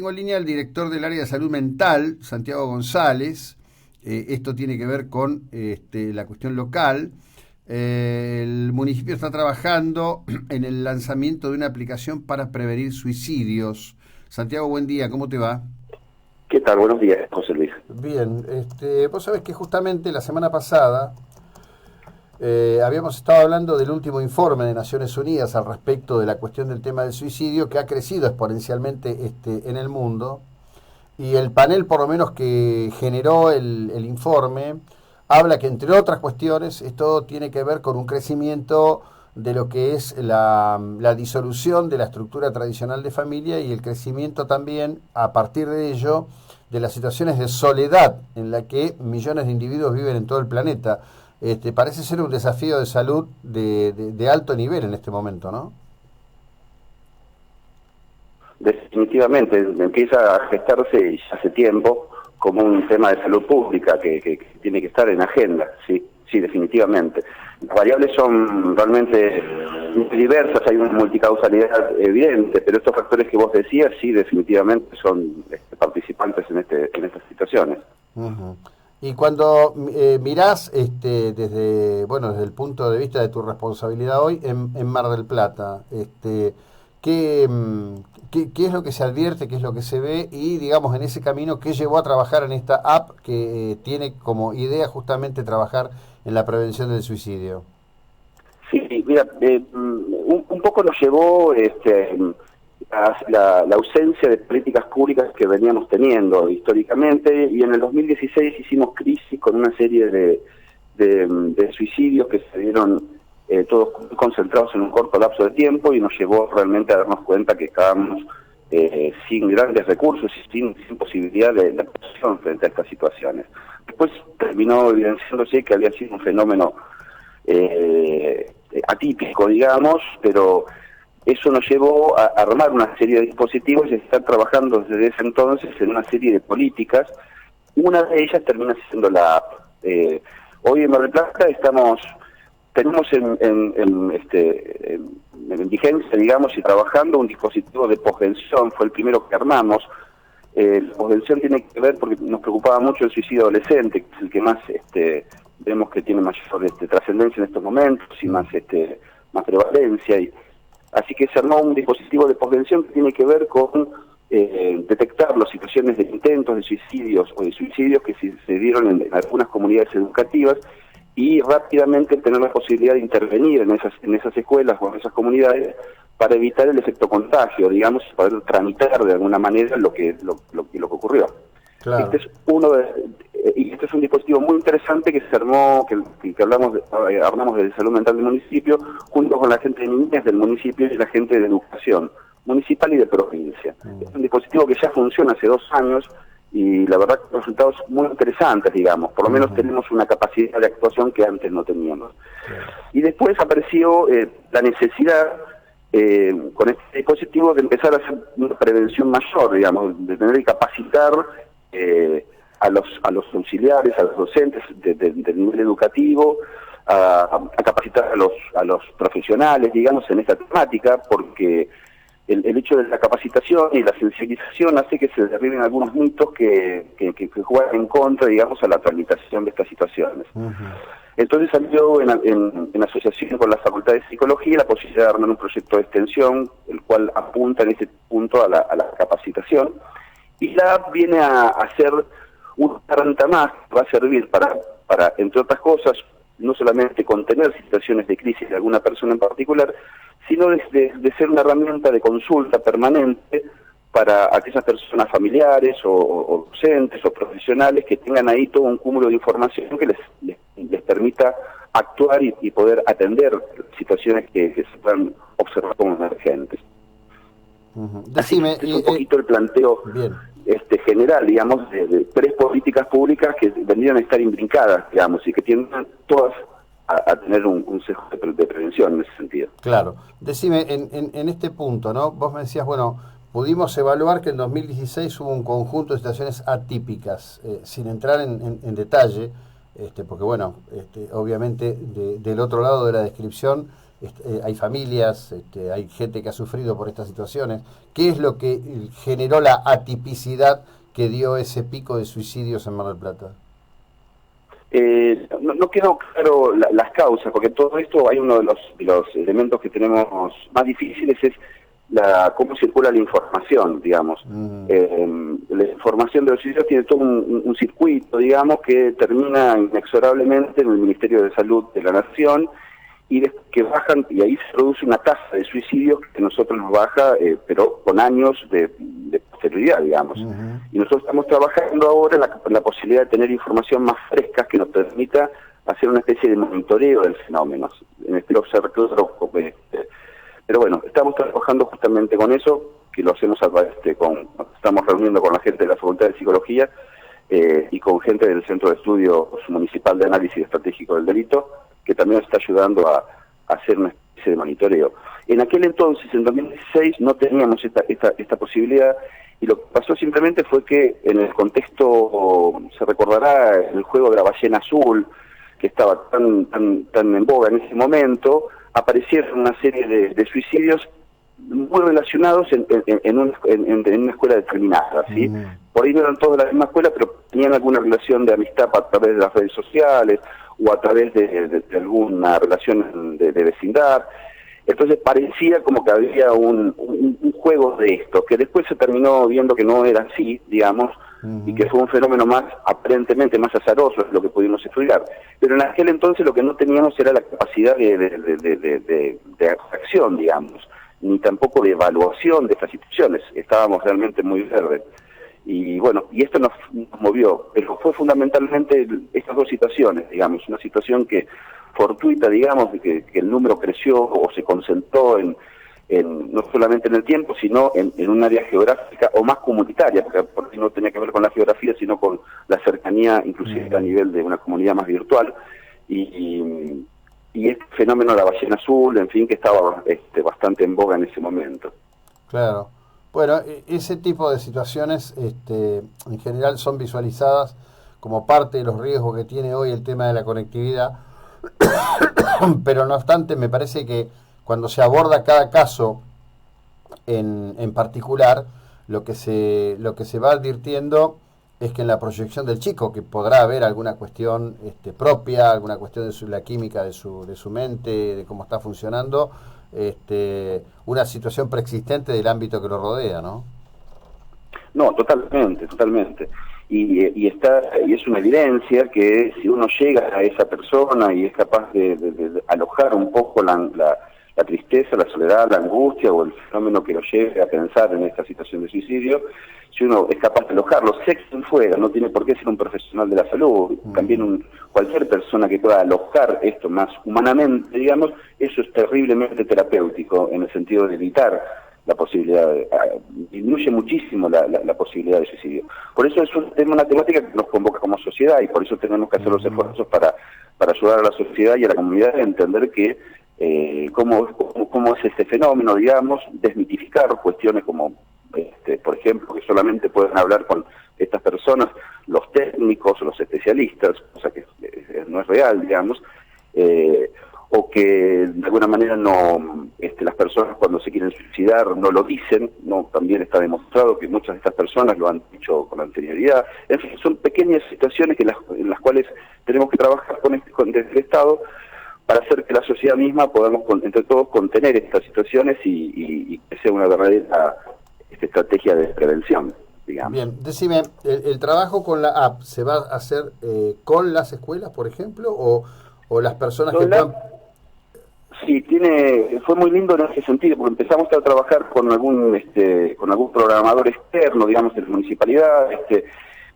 tengo en línea al director del área de salud mental, Santiago González. Esto tiene que ver con la cuestión local. El municipio está trabajando en el lanzamiento de una aplicación para prevenir suicidios. Santiago, buen día, ¿cómo te va? ¿Qué tal? Buenos días, José Luis. Bien, vos sabés que justamente la semana pasada habíamos estado hablando del último informe de Naciones Unidas al respecto de la cuestión del tema del suicidio, que ha crecido exponencialmente en el mundo, y el panel, por lo menos que generó el informe, habla que, entre otras cuestiones, esto tiene que ver con un crecimiento de lo que es la disolución de la estructura tradicional de familia y el crecimiento también, a partir de ello, de las situaciones de soledad en la que millones de individuos viven en todo el planeta. Parece ser un desafío de salud de alto nivel en este momento, ¿no? Definitivamente, empieza a gestarse ya hace tiempo como un tema de salud pública que tiene que estar en agenda, sí, definitivamente. Las variables son realmente muy diversas, hay una multicausalidad evidente, pero estos factores que vos decías, sí, definitivamente son participantes en estas situaciones. Uh-huh. Y cuando mirás desde el punto de vista de tu responsabilidad hoy en Mar del Plata, ¿qué, qué es lo que se advierte, qué es lo que se ve y, digamos, en ese camino, qué llevó a trabajar en esta app que tiene como idea justamente trabajar en la prevención del suicidio? Sí, mira, un poco nos llevó la ausencia de políticas públicas que veníamos teniendo históricamente, y en el 2016 hicimos crisis con una serie de suicidios que se dieron todos concentrados en un corto lapso de tiempo, y nos llevó realmente a darnos cuenta que estábamos sin grandes recursos y sin posibilidad de actuación frente a estas situaciones. Después terminó evidenciándose que había sido un fenómeno atípico, digamos, pero eso nos llevó a armar una serie de dispositivos y a estar trabajando desde ese entonces en una serie de políticas. Una de ellas termina siendo la app. Hoy en Mar del Plata tenemos en vigencia, digamos, y trabajando un dispositivo de posvención. Fue el primero que armamos. La posvención tiene que ver, porque nos preocupaba mucho el suicidio adolescente, que es el que más vemos que tiene mayor trascendencia en estos momentos y más prevalencia. Así que se armó un dispositivo de posvención que tiene que ver con detectar las situaciones de intentos de suicidios o de suicidios que se dieron en algunas comunidades educativas, y rápidamente tener la posibilidad de intervenir en esas escuelas o en esas comunidades para evitar el efecto contagio, digamos, poder tramitar de alguna manera lo que ocurrió. Claro. Este es un dispositivo muy interesante que se armó, que hablamos de salud mental del municipio, junto con la gente de niñez del municipio y la gente de educación municipal y de provincia. Es un dispositivo que ya funciona hace 2 años, y la verdad que resultados muy interesantes, digamos. Por lo menos tenemos una capacidad de actuación que antes no teníamos. Y después apareció la necesidad, con este dispositivo, de empezar a hacer una prevención mayor, digamos, de tener que capacitar a los auxiliares, a los docentes del nivel educativo, a capacitar a los profesionales, digamos, en esta temática, porque el hecho de la capacitación y la sensibilización hace que se derriben algunos mitos que juegan en contra, digamos, a la tramitación de estas situaciones. Uh-huh. Entonces salió en asociación con la Facultad de Psicología la posibilidad de armar un proyecto de extensión, el cual apunta en este punto a la capacitación, y la app viene a hacer una herramienta más que va a servir para, entre otras cosas, no solamente contener situaciones de crisis de alguna persona en particular, sino de ser una herramienta de consulta permanente para aquellas personas familiares o docentes o profesionales que tengan ahí todo un cúmulo de información que les permita actuar y poder atender situaciones que se puedan observar como emergentes. Uh-huh. Decime, así que es un poquito el planteo general, digamos, de 3 políticas públicas que vendrían a estar imbricadas, digamos, y que tienden todas a tener un sesgo de prevención en ese sentido. Claro. Decime, en este punto, ¿no? Vos me decías, bueno, pudimos evaluar que en 2016 hubo un conjunto de situaciones atípicas, sin entrar en detalle, porque bueno, obviamente del otro lado de la descripción hay familias, hay gente que ha sufrido por estas situaciones. ¿Qué es lo que generó la atipicidad que dio ese pico de suicidios en Mar del Plata? No quedó claro las causas, porque todo esto, hay uno de los elementos que tenemos más difíciles, es cómo circula la información, digamos. La información de los suicidios tiene todo un circuito, digamos, que termina inexorablemente en el Ministerio de Salud de la Nación, y que bajan, y ahí se produce una tasa de suicidios que nosotros nos baja, pero con años de posterioridad, digamos. Y nosotros estamos trabajando ahora en la posibilidad de tener información más fresca que nos permita hacer una especie de monitoreo del fenómeno, en este observatorio. Pero bueno, estamos trabajando justamente con eso, que lo hacemos estamos reuniendo con la gente de la Facultad de Psicología y con gente del Centro de Estudios Municipal de Análisis Estratégico del Delito, que también está ayudando a hacer una especie de monitoreo. En aquel entonces, en 2016, no teníamos esta posibilidad, y lo que pasó simplemente fue que en el contexto, se recordará el juego de la ballena azul, que estaba tan en boga en ese momento, aparecieron una serie de suicidios muy relacionados en una escuela determinada, ¿sí? Por ahí no eran todos de la misma escuela, pero tenían alguna relación de amistad a través de las redes sociales o a través de alguna relación de vecindad. Entonces parecía como que había un juego de esto, que después se terminó viendo que no era así, digamos, y que fue un fenómeno más, aparentemente más azaroso, es lo que pudimos estudiar. Pero en aquel entonces lo que no teníamos era la capacidad de acción, digamos, ni tampoco de evaluación de estas situaciones. Estábamos realmente muy verdes. Y bueno, y esto nos movió, pero fue fundamentalmente estas dos situaciones, digamos, una situación que fortuita, digamos, de que el número creció o se concentró no solamente en el tiempo, sino en un área geográfica o más comunitaria, porque no tenía que ver con la geografía, sino con la cercanía, inclusive a nivel de una comunidad más virtual, y este fenómeno de la ballena azul, en fin, que estaba bastante en boga en ese momento. Claro. Bueno, ese tipo de situaciones en general son visualizadas como parte de los riesgos que tiene hoy el tema de la conectividad, pero no obstante me parece que cuando se aborda cada caso en particular, lo que se va advirtiendo es que en la proyección del chico, que podrá haber alguna cuestión propia, alguna cuestión de la química de su mente, de cómo está funcionando, una situación preexistente del ámbito que lo rodea, ¿no? No, totalmente. Y es una evidencia que si uno llega a esa persona y es capaz de alojar un poco la tristeza, la soledad, la angustia o el fenómeno que lo lleve a pensar en esta situación de suicidio, si uno es capaz de alojarlo, sea quien fuera, no tiene por qué ser un profesional de la salud, también cualquier persona que pueda alojar esto más humanamente, digamos, eso es terriblemente terapéutico en el sentido de evitar la posibilidad, disminuye muchísimo la posibilidad de suicidio. Por eso es una temática que nos convoca como sociedad y por eso tenemos que hacer los esfuerzos para ayudar a la sociedad y a la comunidad a entender que cómo es este fenómeno, digamos, desmitificar cuestiones como, por ejemplo, que solamente pueden hablar con estas personas los técnicos o los especialistas, cosa que no es real, digamos, o que de alguna manera no las personas cuando se quieren suicidar no lo dicen, no, también está demostrado que muchas de estas personas lo han dicho con anterioridad. En fin, son pequeñas situaciones en las cuales tenemos que trabajar desde el Estado para hacer que la sociedad misma podamos entre todos contener estas situaciones y que sea una verdadera estrategia de prevención, digamos. Bien, decime, ¿el trabajo con la app se va a hacer con las escuelas, por ejemplo, o las personas que puedan...? Sí, fue muy lindo en ese sentido, porque empezamos a trabajar con algún programador externo, digamos, de la municipalidad,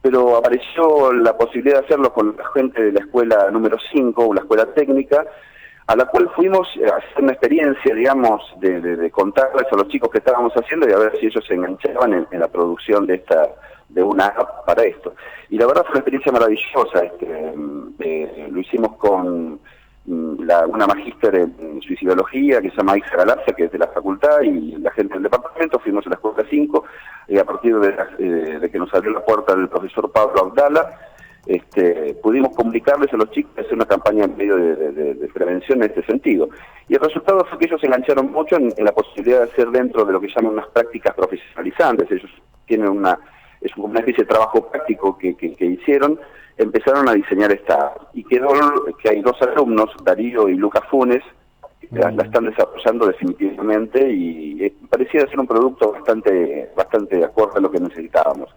pero apareció la posibilidad de hacerlo con la gente de la escuela número 5, o la escuela técnica, a la cual fuimos a hacer una experiencia, digamos, de contarles a los chicos que estábamos haciendo y a ver si ellos se enganchaban en la producción de una app para esto. Y la verdad fue una experiencia maravillosa. Lo hicimos con una magíster en suicidología que se llama Isa Galarza, que es de la facultad, y la gente del departamento. Fuimos a la escuela 5 y a partir de que nos abrió la puerta el profesor Pablo Abdala, pudimos comunicarles a los chicos hacer una campaña en medio de prevención en este sentido. Y el resultado fue que ellos se engancharon mucho en la posibilidad de hacer dentro de lo que llaman unas prácticas profesionalizantes. Ellos tienen es una especie de trabajo práctico que hicieron, empezaron a diseñar esta, y quedó que hay 2 alumnos, Darío y Lucas Funes, que la están desarrollando definitivamente, y parecía ser un producto bastante acorde a lo que necesitábamos.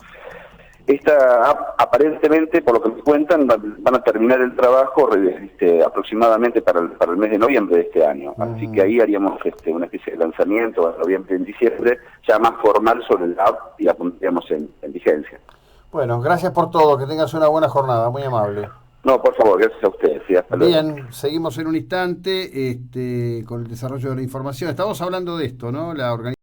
Esta aparentemente, por lo que me cuentan, van a terminar el trabajo aproximadamente para el mes de noviembre de este año. Así que ahí haríamos una especie de lanzamiento en noviembre, en diciembre, ya más formal sobre el app, y la pondríamos en vigencia. Bueno, gracias por todo, que tengas una buena jornada, muy amable. No, por favor, gracias a ustedes. Sí, hasta luego. Bien, seguimos en un instante con el desarrollo de la información. Estamos hablando de esto, ¿no? La organización